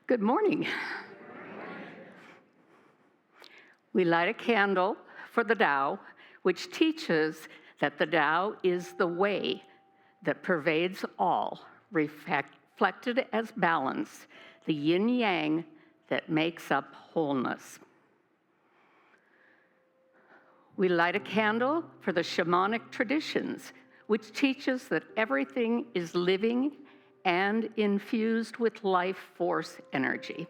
Good morning. We light a candle for the Tao, which teaches that the Tao is the way that pervades all, reflected as balance, the yin-yang that makes up wholeness. We light a candle for the shamanic traditions, which teaches that everything is living and infused with life force energy.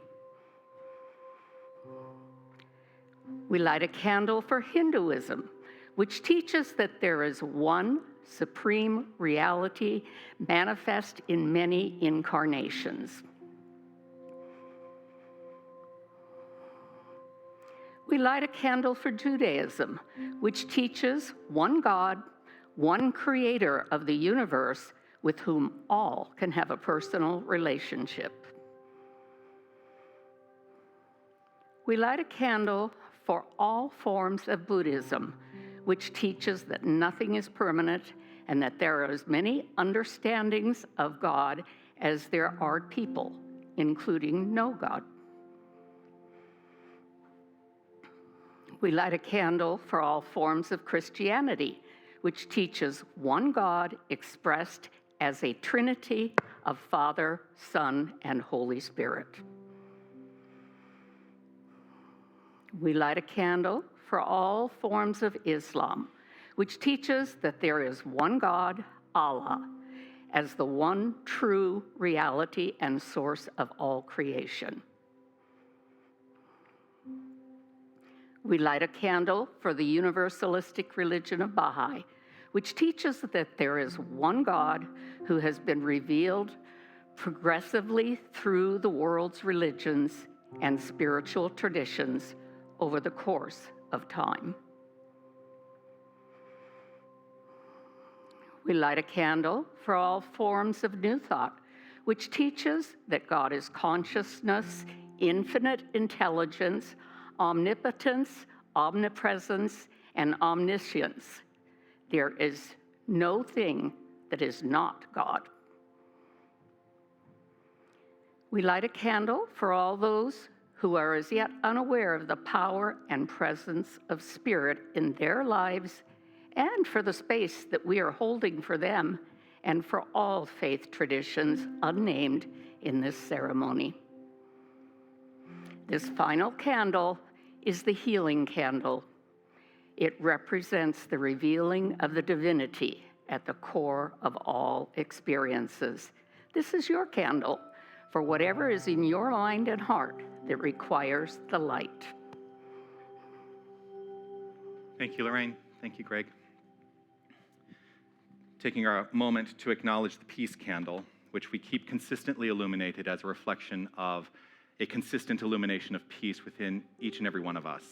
We light a candle for Hinduism, which teaches that there is one supreme reality manifest in many incarnations. We light a candle for Judaism, which teaches one God, one creator of the universe, with whom all can have a personal relationship. We light a candle for all forms of Buddhism, which teaches that nothing is permanent and that there are as many understandings of God as there are people, including no God. We light a candle for all forms of Christianity, which teaches one God expressed as a trinity of Father, Son, and Holy Spirit. We light a candle for all forms of Islam, which teaches that there is one God, Allah, as the one true reality and source of all creation. We light a candle for the universalistic religion of Baha'i, which teaches that there is one God who has been revealed progressively through the world's religions and spiritual traditions over the course of time. We light a candle for all forms of New Thought, which teaches that God is consciousness, infinite intelligence, omnipotence, omnipresence, and omniscience. There is no thing that is not God. We light a candle for all those who are as yet unaware of the power and presence of Spirit in their lives, and for the space that we are holding for them and for all faith traditions unnamed in this ceremony. This final candle is the healing candle. It represents the revealing of the divinity at the core of all experiences. This is your candle for whatever is in your mind and heart that requires the light. Thank you, Lorraine. Thank you, Greg. Taking a moment to acknowledge the peace candle, which we keep consistently illuminated as a reflection of a consistent illumination of peace within each and every one of us.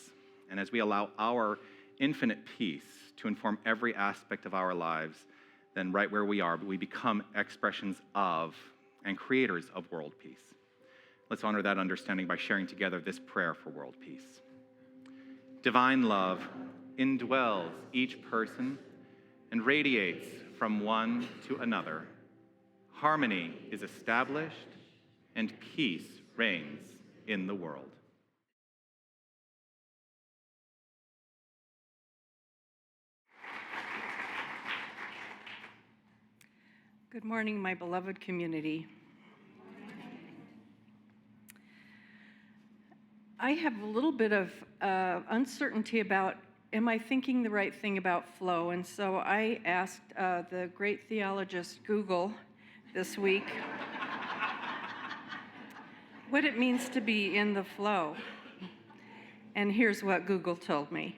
And as we allow our infinite peace to inform every aspect of our lives, then right where we are, we become expressions of and creators of world peace. Let's honor that understanding by sharing together this prayer for world peace. Divine love indwells each person and radiates from one to another. Harmony is established and peace reigns in the world. Good morning, my beloved community. I have a little bit of uncertainty about, am I thinking the right thing about flow? And so I asked the great theologist Google this week what it means to be in the flow. And here's what Google told me.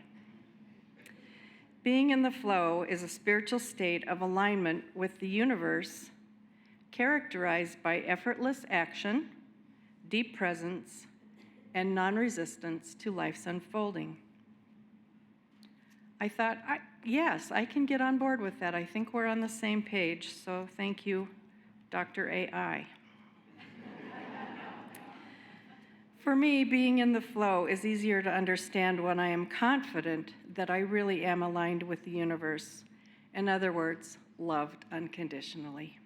Being in the flow is a spiritual state of alignment with the universe, characterized by effortless action, deep presence, and non-resistance to life's unfolding. I thought, yes, I can get on board with that. I think we're on the same page, so thank you, Dr. AI. For me, being in the flow is easier to understand when I am confident that I really am aligned with the universe. In other words, loved unconditionally.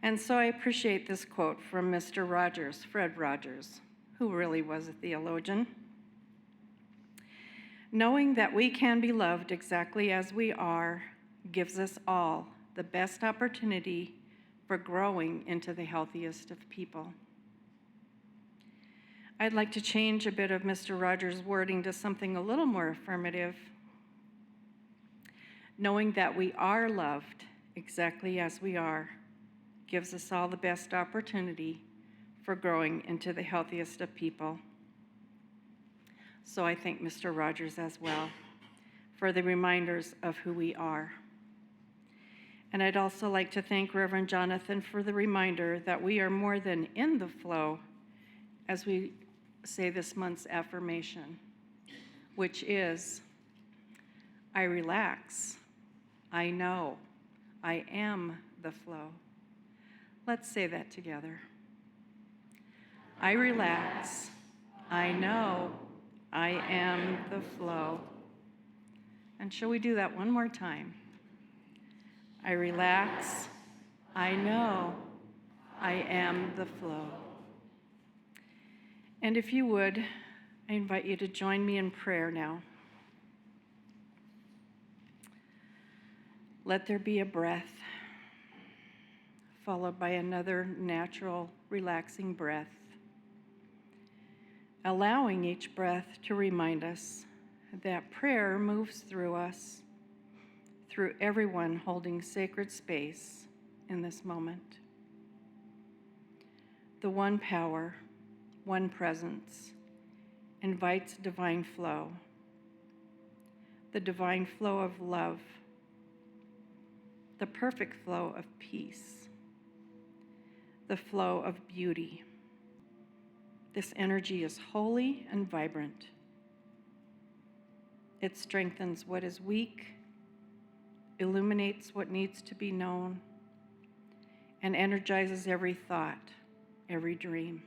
And so I appreciate this quote from Mr. Rogers, Fred Rogers, who really was a theologian. Knowing that we can be loved exactly as we are gives us all the best opportunity for growing into the healthiest of people. I'd like to change a bit of Mr. Rogers' wording to something a little more affirmative. Knowing that we are loved exactly as we are gives us all the best opportunity for growing into the healthiest of people. So I thank Mr. Rogers as well for the reminders of who we are. And I'd also like to thank Reverend Jonathan for the reminder that we are more than in the flow as we say this month's affirmation, which is, I relax, I know, I am the flow. Let's say that together. I relax, I know, I am the flow. And shall we do that one more time? I relax, I know, I am the flow. And if you would, I invite you to join me in prayer now. Let there be a breath, followed by another natural, relaxing breath, allowing each breath to remind us that prayer moves through us, through everyone holding sacred space in this moment. The one power, one presence, invites divine flow, the divine flow of love, the perfect flow of peace, the flow of beauty. This energy is holy and vibrant. It strengthens what is weak, illuminates what needs to be known, and energizes every thought, every dream.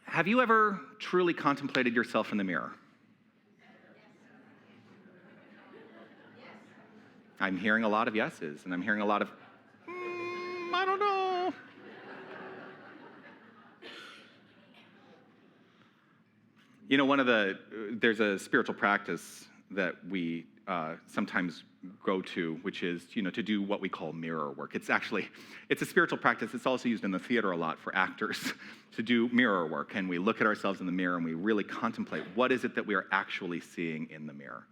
Have you ever truly contemplated yourself in the mirror? I'm hearing a lot of yeses, and I'm hearing a lot of, I don't know. You know, there's a spiritual practice that we sometimes go to, which is, to do what we call mirror work. It's a spiritual practice. It's also used in the theater a lot for actors to do mirror work. And we look at ourselves in the mirror and we really contemplate what is it that we are actually seeing in the mirror.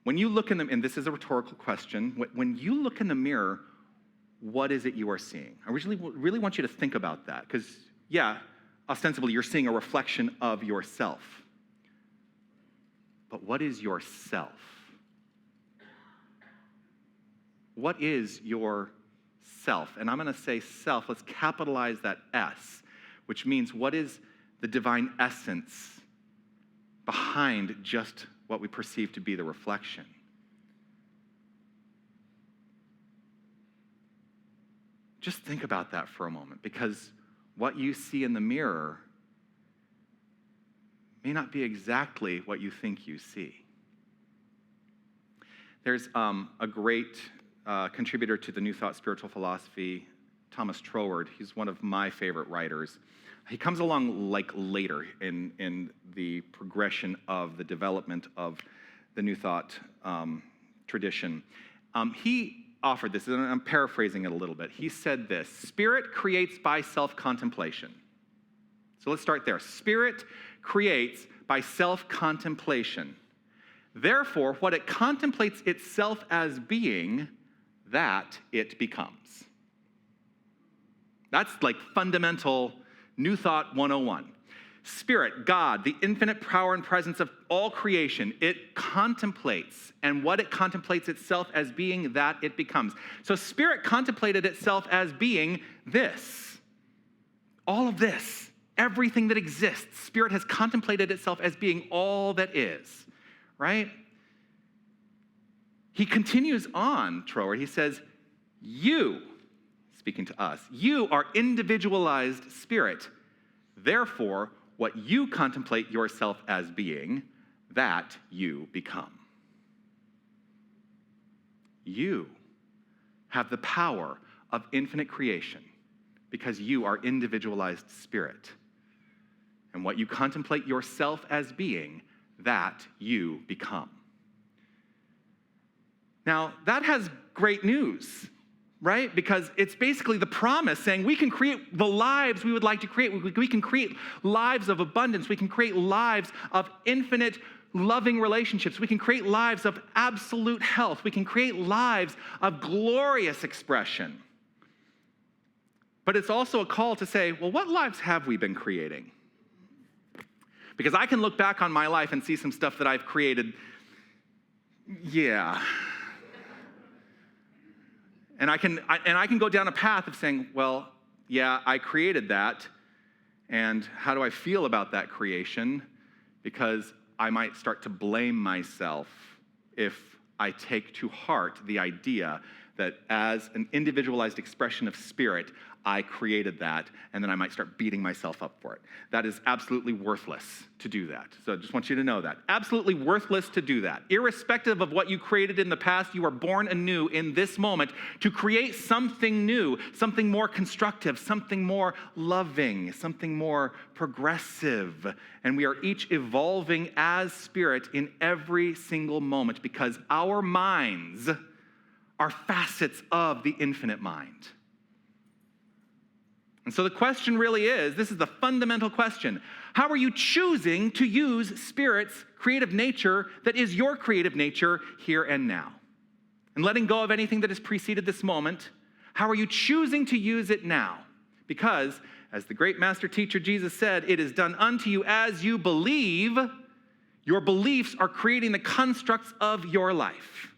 When you look in the, and this is a rhetorical question, when you look in the mirror, what is it you are seeing? I really want you to think about that, because, yeah, ostensibly you're seeing a reflection of yourself. But what is yourself? What is your self? And I'm going to say self. Let's capitalize that S, which means what is the divine essence behind just what we perceive to be the reflection? Just think about that for a moment, because what you see in the mirror may not be exactly what you think you see. There's a great contributor to the New Thought spiritual philosophy, Thomas Troward. He's one of my favorite writers. He comes along later in the progression of the development of the New Thought tradition. He offered this, and I'm paraphrasing it a little bit. He said this: spirit creates by self-contemplation. So let's start there. Spirit creates by self-contemplation. Therefore, what it contemplates itself as being, that it becomes. That's like fundamental New Thought 101. Spirit, God, the infinite power and presence of all creation, it contemplates, and what it contemplates itself as being, that it becomes. So Spirit contemplated itself as being this. All of this, everything that exists, Spirit has contemplated itself as being all that is, right? He continues on, Troward. He says, you, speaking to us, you are individualized spirit. Therefore, what you contemplate yourself as being, that you become. You have the power of infinite creation because you are individualized spirit. And what you contemplate yourself as being, that you become. Now, that has great news, right? Because it's basically the promise saying we can create the lives we would like to create. We can create lives of abundance. We can create lives of infinite loving relationships. We can create lives of absolute health. We can create lives of glorious expression. But it's also a call to say, well, what lives have we been creating? Because I can look back on my life and see some stuff that I've created. Yeah. And I can go down a path of saying, well, yeah, I created that. And how do I feel about that creation? Because I might start to blame myself if I take to heart the idea that as an individualized expression of spirit, I created that, and then I might start beating myself up for it. That is absolutely worthless to do that. So I just want you to know that. Absolutely worthless to do that. Irrespective of what you created in the past, you are born anew in this moment to create something new, something more constructive, something more loving, something more progressive. And we are each evolving as spirit in every single moment because our minds are facets of the infinite mind. And so the question really is, this is the fundamental question, how are you choosing to use Spirit's creative nature that is your creative nature here and now? And letting go of anything that has preceded this moment, how are you choosing to use it now? Because, as the great master teacher Jesus said, it is done unto you as you believe. Your beliefs are creating the constructs of your life.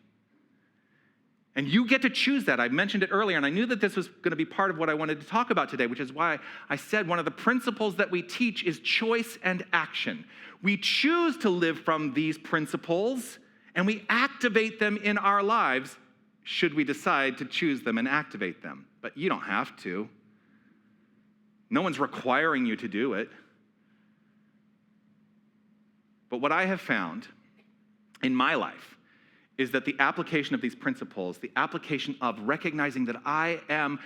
And you get to choose that. I mentioned it earlier, and I knew that this was going to be part of what I wanted to talk about today, which is why I said one of the principles that we teach is choice and action. We choose to live from these principles, and we activate them in our lives should we decide to choose them and activate them. But you don't have to. No one's requiring you to do it. But what I have found in my life is that the application of these principles, the application of recognizing that I am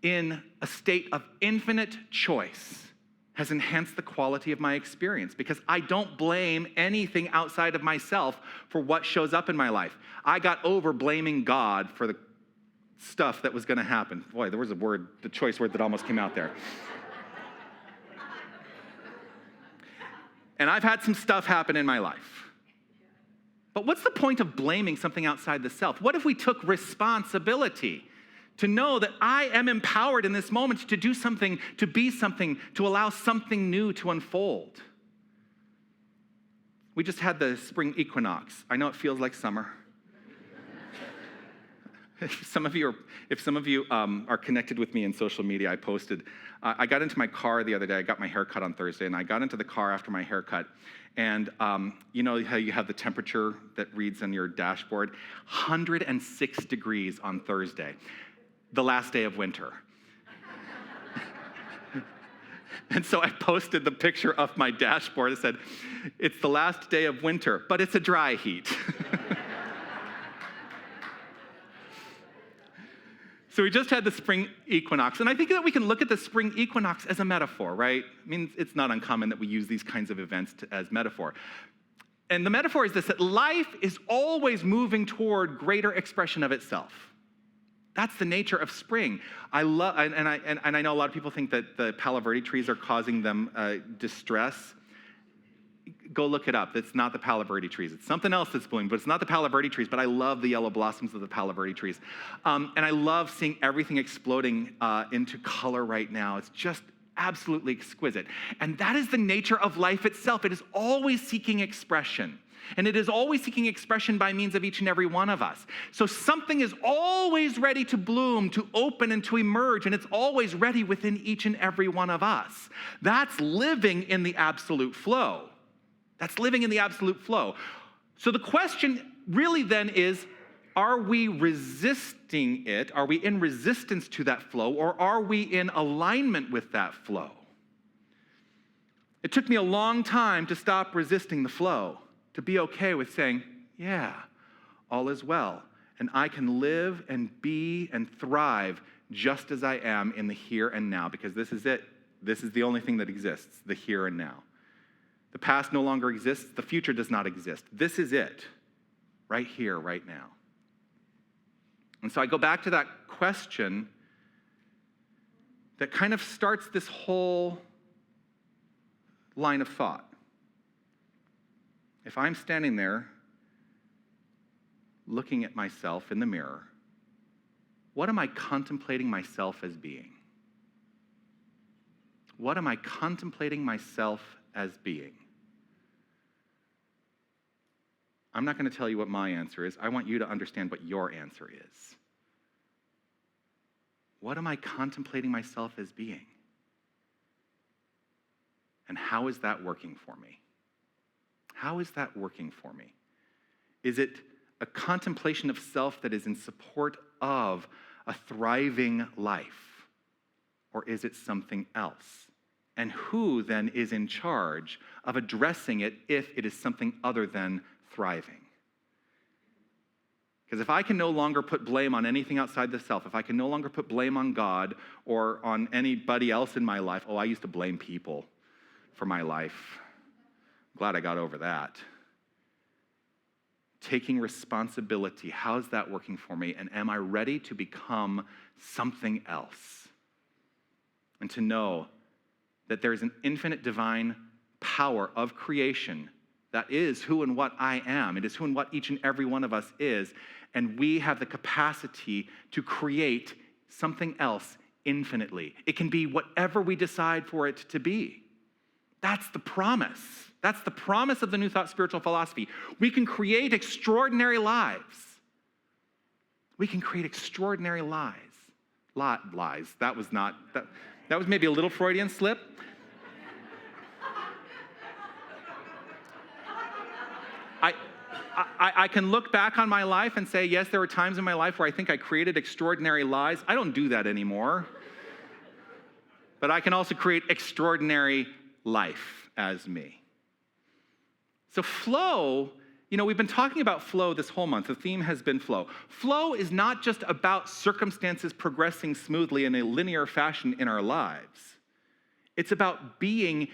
in a state of infinite choice, has enhanced the quality of my experience because I don't blame anything outside of myself for what shows up in my life. I got over blaming God for the stuff that was going to happen. Boy, there was a word, the choice word that almost came out there. And I've had some stuff happen in my life. But what's the point of blaming something outside the self? What if we took responsibility to know that I am empowered in this moment to do something, to be something, to allow something new to unfold? We just had the spring equinox. I know it feels like summer. If some of you are connected with me in social media, I posted, I got into my car the other day. I got my hair cut on Thursday, and I got into the car after my haircut. And you know how you have the temperature that reads on your dashboard? 106 degrees on Thursday, the last day of winter. And so I posted the picture of my dashboard. It said, it's the last day of winter, but it's a dry heat. So we just had the spring equinox, and I think that we can look at the spring equinox as a metaphor, right? I mean, it's not uncommon that we use these kinds of events as metaphor. And the metaphor is this, that life is always moving toward greater expression of itself. That's the nature of spring. I love, and I know a lot of people think that the Palo Verde trees are causing them distress. Go look it up. It's not the Palo Verde trees. It's something else that's blooming, but it's not the Palo Verde trees, but I love the yellow blossoms of the Palo Verde trees. And I love seeing everything exploding into color right now. It's just absolutely exquisite. And that is the nature of life itself. It is always seeking expression. And it is always seeking expression by means of each and every one of us. So something is always ready to bloom, to open, and to emerge, and it's always ready within each and every one of us. That's living in the absolute flow. That's living in the absolute flow. So the question really then is, are we resisting it? Are we in resistance to that flow, or are we in alignment with that flow? It took me a long time to stop resisting the flow. to be okay with saying, yeah, all is well. And I can live and be and thrive just as I am in the here and now, because this is it. This is the only thing that exists, the here and now. The past no longer exists. The future does not exist. This is it, right here, right now. And so I go back to that question that kind of starts this whole line of thought. If I'm standing there looking at myself in the mirror, what am I contemplating myself as being? What am I contemplating myself as being? I'm not going to tell you what my answer is. I want you to understand what your answer is. What am I contemplating myself as being? And how is that working for me? How is that working for me? Is it a contemplation of self that is in support of a thriving life? Or is it something else? And who then is in charge of addressing it if it is something other than thriving? Because if I can no longer put blame on anything outside the self, if I can no longer put blame on God or on anybody else in my life, I used to blame people for my life. Glad I got over that. Taking responsibility, how's that working for me? And am I ready to become something else? And to know that there is an infinite divine power of creation that is who and what I am. It is who and what each and every one of us is. And we have the capacity to create something else infinitely. It can be whatever we decide for it to be. That's the promise. That's the promise of the New Thought spiritual philosophy. We can create extraordinary lives. We can create extraordinary lies. Lies. That was maybe a little Freudian slip. I can look back on my life and say, yes, there were times in my life where I think I created extraordinary lies. I don't do that anymore. But I can also create extraordinary life as me. So flow, we've been talking about flow this whole month. The theme has been flow. Flow is not just about circumstances progressing smoothly in a linear fashion in our lives. It's about being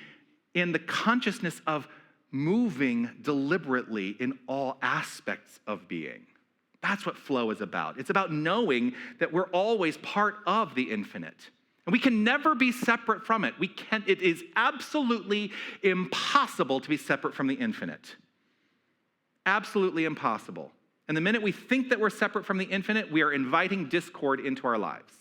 in the consciousness of moving deliberately in all aspects of being. That's what flow is about. It's about knowing that we're always part of the infinite. And we can never be separate from it. It is absolutely impossible to be separate from the infinite. Absolutely impossible. And the minute we think that we're separate from the infinite, we are inviting discord into our lives.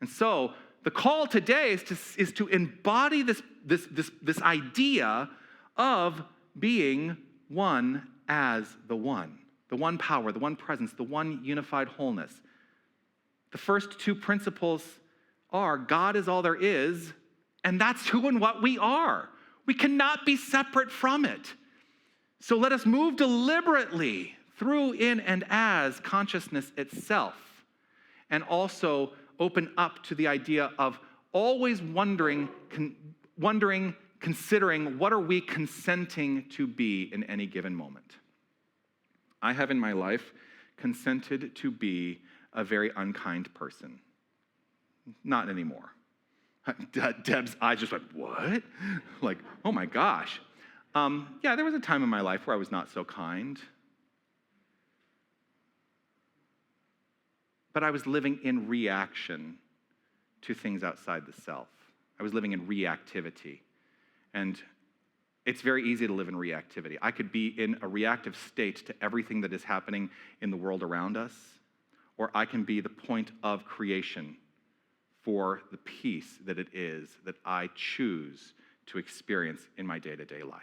And so the call today is to embody this idea of being one as the one power, the one presence, the one unified wholeness. The first two principles are God is all there is, and that's who and what we are. We cannot be separate from it. So let us move deliberately through, in, and as consciousness itself, and also open up to the idea of always wondering, considering what are we consenting to be in any given moment. I have in my life consented to be a very unkind person. Not anymore. Deb's eyes just went, what? Like, oh my gosh. Yeah, there was a time in my life where I was not so kind. But I was living in reaction to things outside the self. I was living in reactivity. And it's very easy to live in reactivity. I could be in a reactive state to everything that is happening in the world around us, or I can be the point of creation for the peace that it is that I choose to experience in my day-to-day life.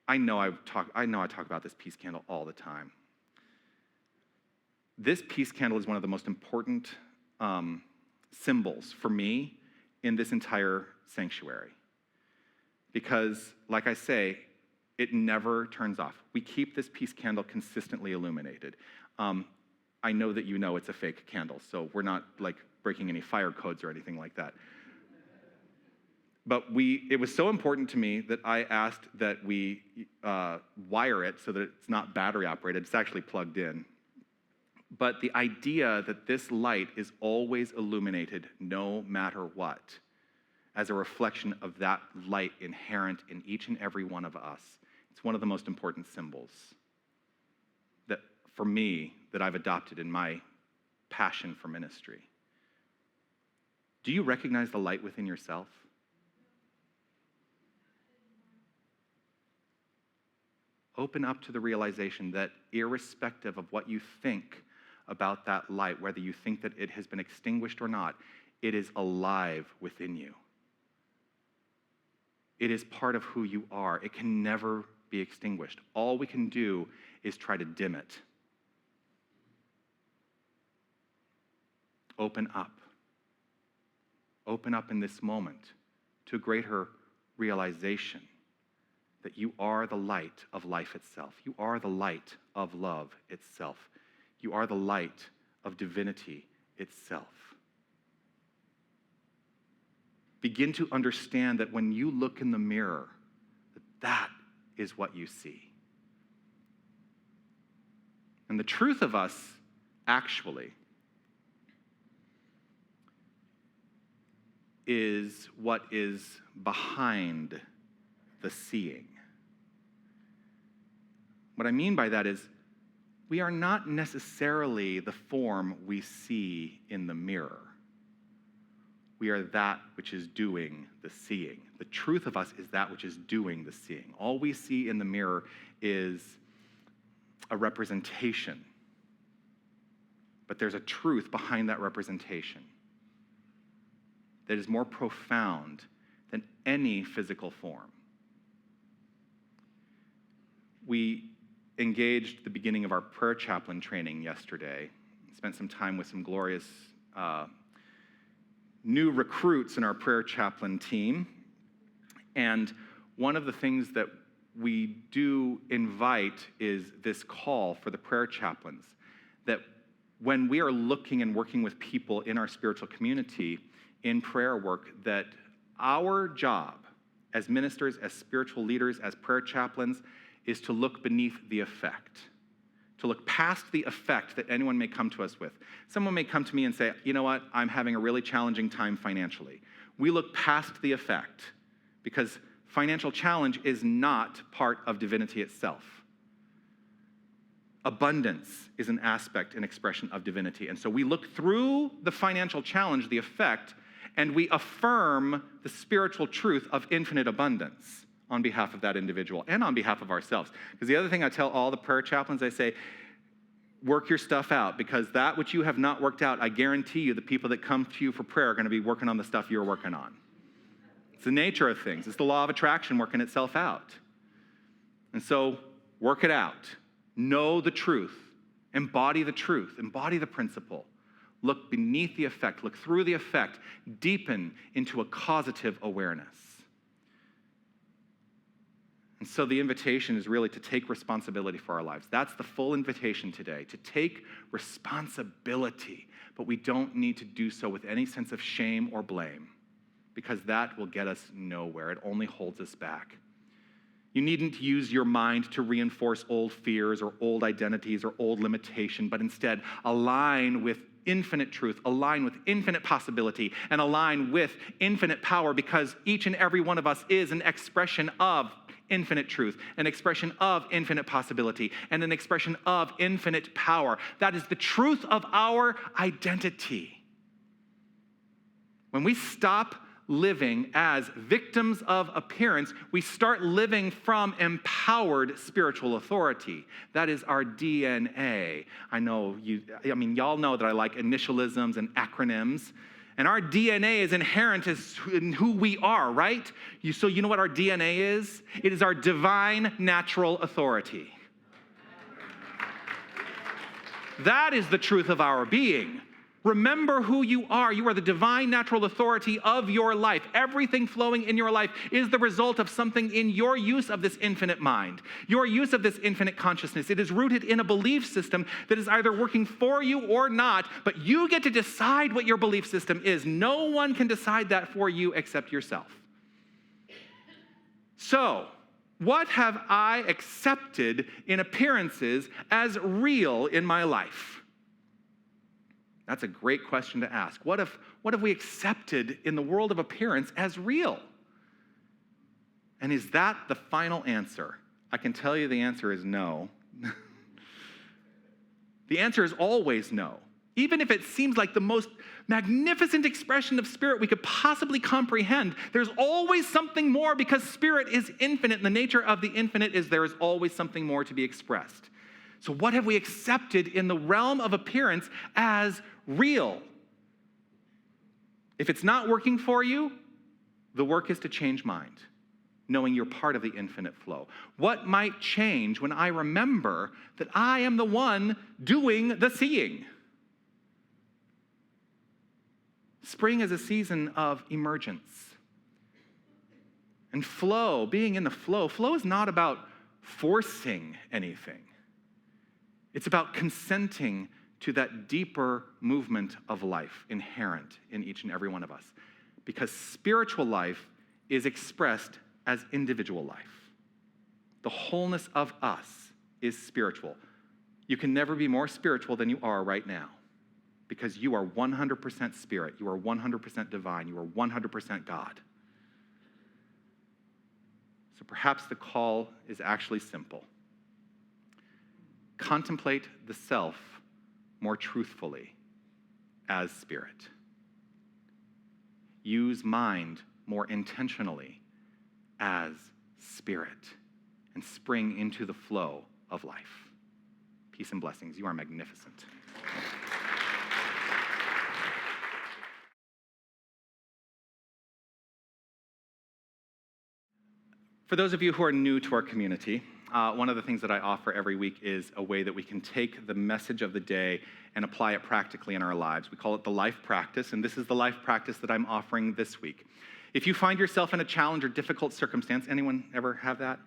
I know I talk about this peace candle all the time. This peace candle is one of the most important symbols for me in this entire sanctuary. Because, like I say, it never turns off. We keep this peace candle consistently illuminated. I know that you know it's a fake candle, so we're not breaking any fire codes or anything like that. But it was so important to me that I asked that we wire it so that it's not battery operated. It's actually plugged in. But the idea that this light is always illuminated no matter what, as a reflection of that light inherent in each and every one of us, it's one of the most important symbols that, for me, that I've adopted in my passion for ministry. Do you recognize the light within yourself? Open up to the realization that irrespective of what you think about that light, whether you think that it has been extinguished or not, it is alive within you. It is part of who you are. It can never be extinguished. All we can do is try to dim it. Open up. Open up in this moment to a greater realization that you are the light of life itself. You are the light of love itself. You are the light of divinity itself. Begin to understand that when you look in the mirror, that is what you see. And the truth of us, actually, is what is behind the seeing. What I mean by that is, we are not necessarily the form we see in the mirror. We are that which is doing the seeing. The truth of us is that which is doing the seeing. All we see in the mirror is a representation, but there's a truth behind that representation that is more profound than any physical form. We engaged the beginning of our prayer chaplain training yesterday. Spent some time with some glorious new recruits in our prayer chaplain team. And one of the things that we do invite is this call for the prayer chaplains, that when we are looking and working with people in our spiritual community in prayer work, that our job as ministers, as spiritual leaders, as prayer chaplains, is to look beneath the effect, to look past the effect that anyone may come to us with. Someone may come to me and say, you know what, I'm having a really challenging time financially. We look past the effect because financial challenge is not part of divinity itself. Abundance is an aspect and expression of divinity. And so we look through the financial challenge, the effect, and we affirm the spiritual truth of infinite abundance on behalf of that individual and on behalf of ourselves. Because the other thing I tell all the prayer chaplains, I say, work your stuff out, because that which you have not worked out, I guarantee you the people that come to you for prayer are going to be working on the stuff you're working on. It's the nature of things. It's the law of attraction working itself out. And so work it out. Know the truth. Embody the truth. Embody the principle. Look beneath the effect. Look through the effect. Deepen into a causative awareness. And so the invitation is really to take responsibility for our lives. That's the full invitation today, to take responsibility. But we don't need to do so with any sense of shame or blame, because that will get us nowhere. It only holds us back. You needn't use your mind to reinforce old fears or old identities or old limitation, but instead align with infinite truth, align with infinite possibility, and align with infinite power, because each and every one of us is an expression of infinite truth, an expression of infinite possibility, and an expression of infinite power. That is the truth of our identity. When we stop living as victims of appearance, we start living from empowered spiritual authority. That is our DNA. Y'all know that I like initialisms and acronyms. And our DNA is inherent in who we are, right? So you know what our DNA is? It is our divine natural authority. That is the truth of our being. Remember who you are. You are the divine natural authority of your life. Everything flowing in your life is the result of something in your use of this infinite mind, your use of this infinite consciousness. It is rooted in a belief system that is either working for you or not, but you get to decide what your belief system is. No one can decide that for you except yourself. So, what have I accepted in appearances as real in my life? That's a great question to ask. What have we accepted in the world of appearance as real? And is that the final answer? I can tell you the answer is no. The answer is always no. Even if it seems like the most magnificent expression of spirit we could possibly comprehend, there's always something more because spirit is infinite. And the nature of the infinite is there is always something more to be expressed. So what have we accepted in the realm of appearance as real? If it's not working for you, the work is to change mind, knowing you're part of the infinite flow. What might change when I remember that I am the one doing the seeing? Spring is a season of emergence. And flow, being in the flow is not about forcing anything. It's about consenting to that deeper movement of life inherent in each and every one of us. Because spiritual life is expressed as individual life. The wholeness of us is spiritual. You can never be more spiritual than you are right now, because you are 100% spirit, you are 100% divine, you are 100% God. So perhaps the call is actually simple. Contemplate the self more truthfully as spirit. Use mind more intentionally as spirit, and spring into the flow of life. Peace and blessings. You are magnificent. For those of you who are new to our community, one of the things that I offer every week is a way that we can take the message of the day and apply it practically in our lives. We call it the life practice, and this is the life practice that I'm offering this week. If you find yourself in a challenge or difficult circumstance, anyone ever have that?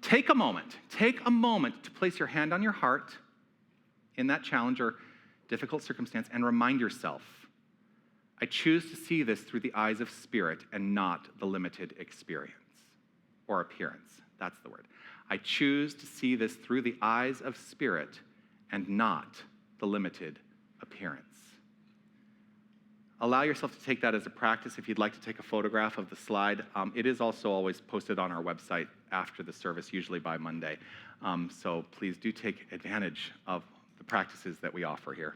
Take a moment to place your hand on your heart in that challenge or difficult circumstance and remind yourself, I choose to see this through the eyes of spirit and not the limited experience or appearance. That's the word. I choose to see this through the eyes of spirit and not the limited appearance. Allow yourself to take that as a practice. If you'd like to take a photograph of the slide, it is also always posted on our website after the service, usually by Monday. So please do take advantage of the practices that we offer here.